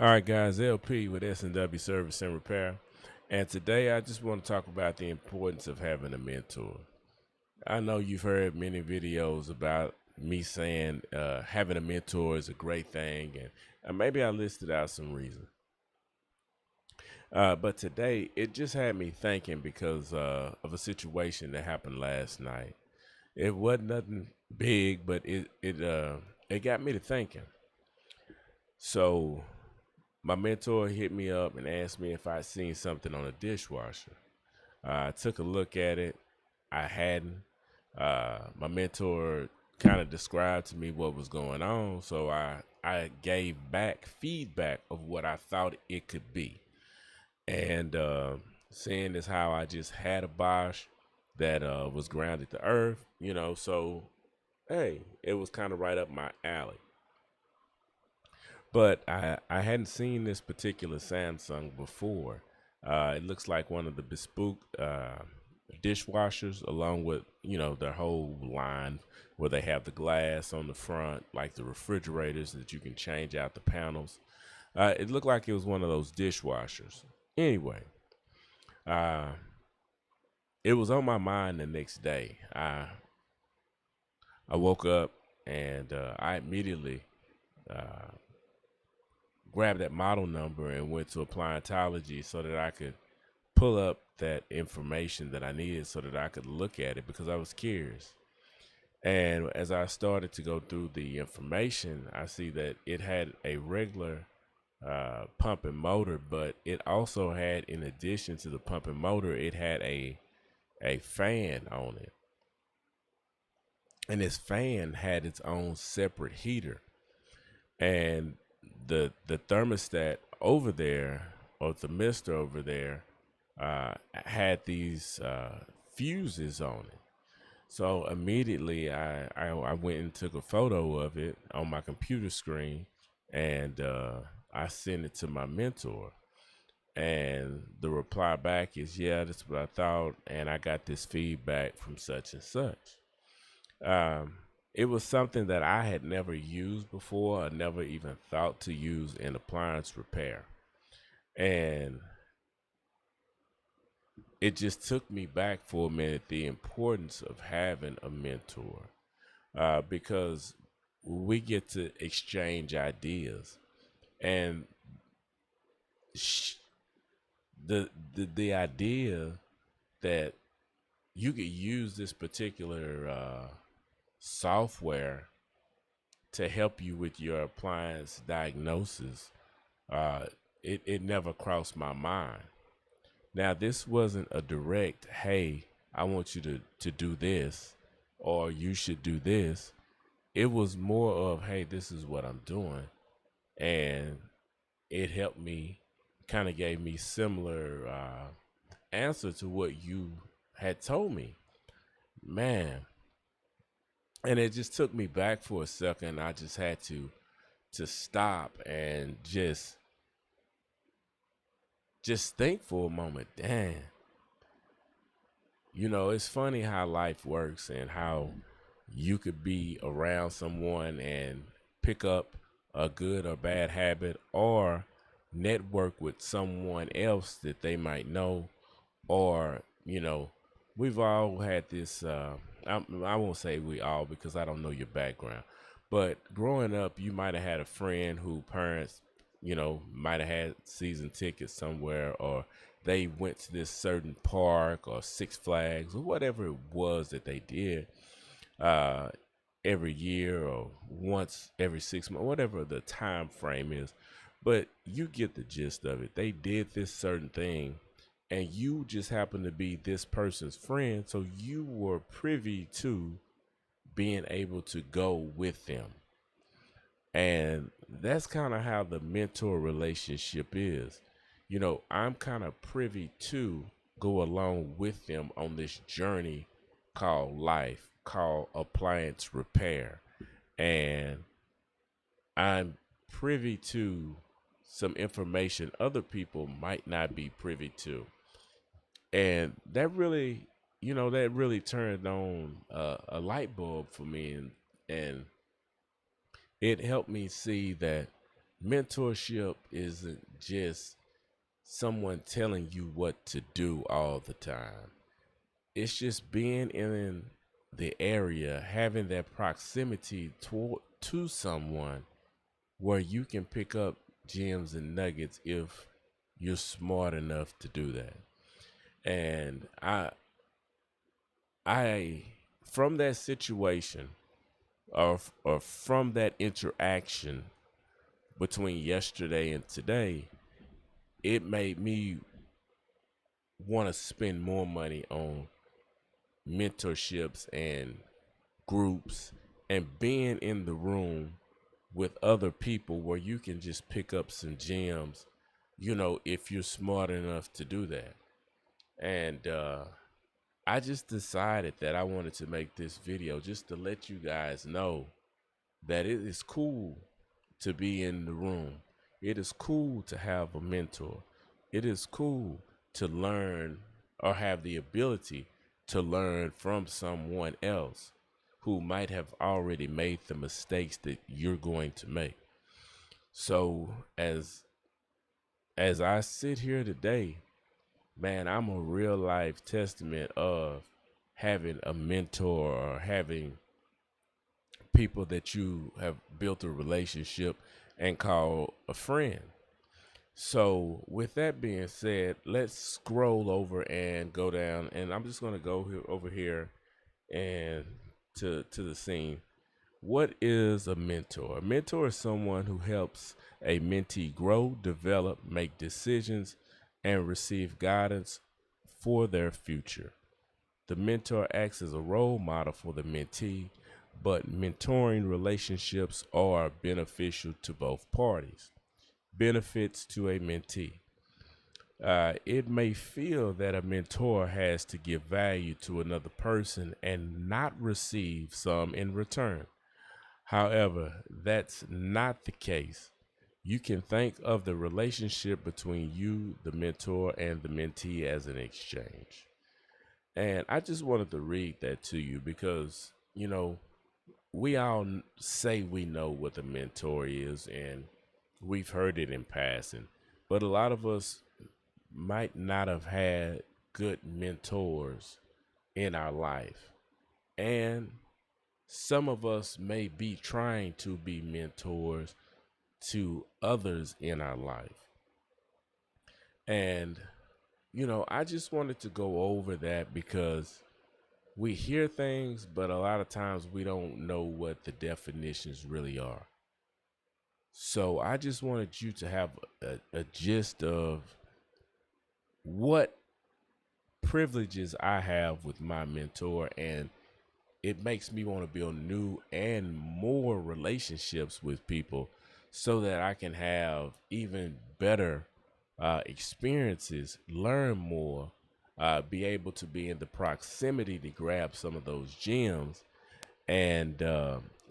All right, guys, LP with S&W Service and Repair. And today I just want to talk about the importance of having a mentor. I know you've heard many videos about me saying having a mentor is a great thing, and maybe I listed out some reasons. But today it just had me thinking because of a situation that happened last night. It wasn't nothing big, but it got me to thinking. So my mentor hit me up and asked me if I'd seen something on a dishwasher. I took a look at it. I hadn't. My mentor kind of described to me what was going on, so I gave back feedback of what I thought it could be. And seeing as how I just had a Bosch that was grounded to earth, so hey, it was kind of right up my alley. But I hadn't seen this particular Samsung before. It looks like one of the bespoke dishwashers, along with their whole line where they have the glass on the front, like the refrigerators that you can change out the panels. It looked like it was one of those dishwashers. Anyway, uh, it was on my mind the next day. I woke up and I immediately uh, grabbed that model number and went to appliantology so that I could pull up that information that I needed so that I could look at it because I was curious. And as I started to go through the information, I see that it had a regular pump and motor, but it also had, in addition to the pump and motor, it had a fan on it. And this fan had its own separate heater. And the thermostat over there, or the mister over there, had these fuses on it. So immediately I went and took a photo of it on my computer screen, and I sent it to my mentor. And the reply back is, yeah, that's what I thought, and I got this feedback from such and such. Um, it was something that I had never used before, or never even thought to use in appliance repair. And it just took me back for a minute, the importance of having a mentor, because we get to exchange ideas. And sh- the idea that you could use this particular software to help you with your appliance diagnosis, uh, it never crossed my mind. Now, this wasn't a direct, hey, I want you to do this, or you should do this. It was more of, hey, this is what I'm doing. And it helped me, kind of gave me similar answer to what you had told me. Man, and it just took me back for a second. I just had to stop and just think for a moment. Damn, it's funny how life works and how you could be around someone and pick up a good or bad habit, or network with someone else that they might know, or we've all had this I won't say we all because I don't know your background, but growing up you might have had a friend who parents might have had season tickets somewhere, or they went to this certain park or Six Flags or whatever it was that they did uh every year or once every 6 months, whatever the time frame is. But you get the gist of it. They did this certain thing, and you just happen to be this person's friend, so you were privy to being able to go with them. And that's kind of how the mentor relationship is. I'm kind of privy to go along with them on this journey called life, called appliance repair. And I'm privy to some information other people might not be privy to. And that really turned on a light bulb for me, and it helped me see that mentorship isn't just someone telling you what to do all the time. It's just being in the area, having that proximity to someone where you can pick up gems and nuggets if you're smart enough to do that. And I from that situation, or from that interaction between yesterday and today, it made me want to spend more money on mentorships and groups and being in the room with other people where you can just pick up some gems, if you're smart enough to do that. And I just decided that I wanted to make this video just to let you guys know that it is cool to be in the room. It is cool to have a mentor. It is cool to learn, or have the ability to learn from someone else who might have already made the mistakes that you're going to make. So as I sit here today, man, I'm a real life testament of having a mentor, or having people that you have built a relationship and call a friend. So with that being said, let's scroll over and go down, and I'm just going to go over here and to the scene. What is a mentor? A mentor is someone who helps a mentee grow, develop, make decisions, and receive guidance for their future. The mentor acts as a role model for the mentee, but mentoring relationships are beneficial to both parties. Benefits to a mentee. It may feel that a mentor has to give value to another person and not receive some in return. However, that's not the case. You can think of the relationship between you, the mentor, and the mentee as an exchange. And I just wanted to read that to you because, we all say we know what a mentor is, and we've heard it in passing. But a lot of us might not have had good mentors in our life. And some of us may be trying to be mentors to others in our life. And, I just wanted to go over that because we hear things, but a lot of times we don't know what the definitions really are. So I just wanted you to have a gist of what privileges I have with my mentor, and it makes me want to build new and more relationships with people so that I can have even better experiences, learn more, be able to be in the proximity to grab some of those gems, and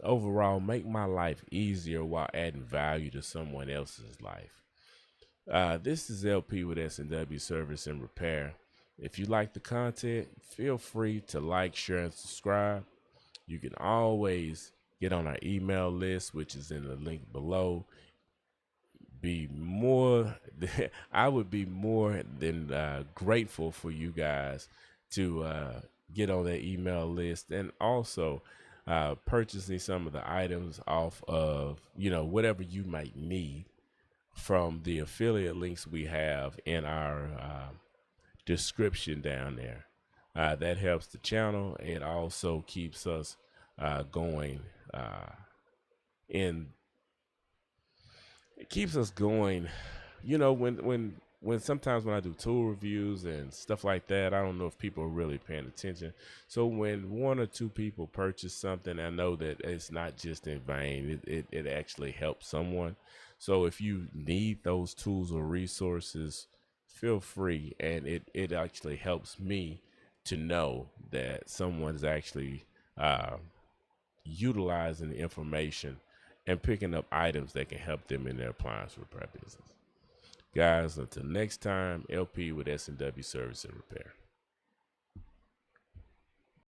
overall make my life easier while adding value to someone else's life. This is LP with S&W Service and Repair. If you like the content, feel free to like, share, and subscribe. You can always get on our email list, which is in the link below. I would be more than grateful for you guys to get on that email list, and also purchasing some of the items off of, whatever you might need from the affiliate links we have in our description down there. That helps the channel. It also keeps us going in it keeps us going. When sometimes when I do tool reviews and stuff like that, I don't know if people are really paying attention. So when one or two people purchase something, I know that it's not just in vain. It actually helps someone. So if you need those tools or resources, feel free, and it actually helps me to know that someone's actually utilizing the information and picking up items that can help them in their appliance repair business. Guys, until next time, LP with S&W Service and Repair.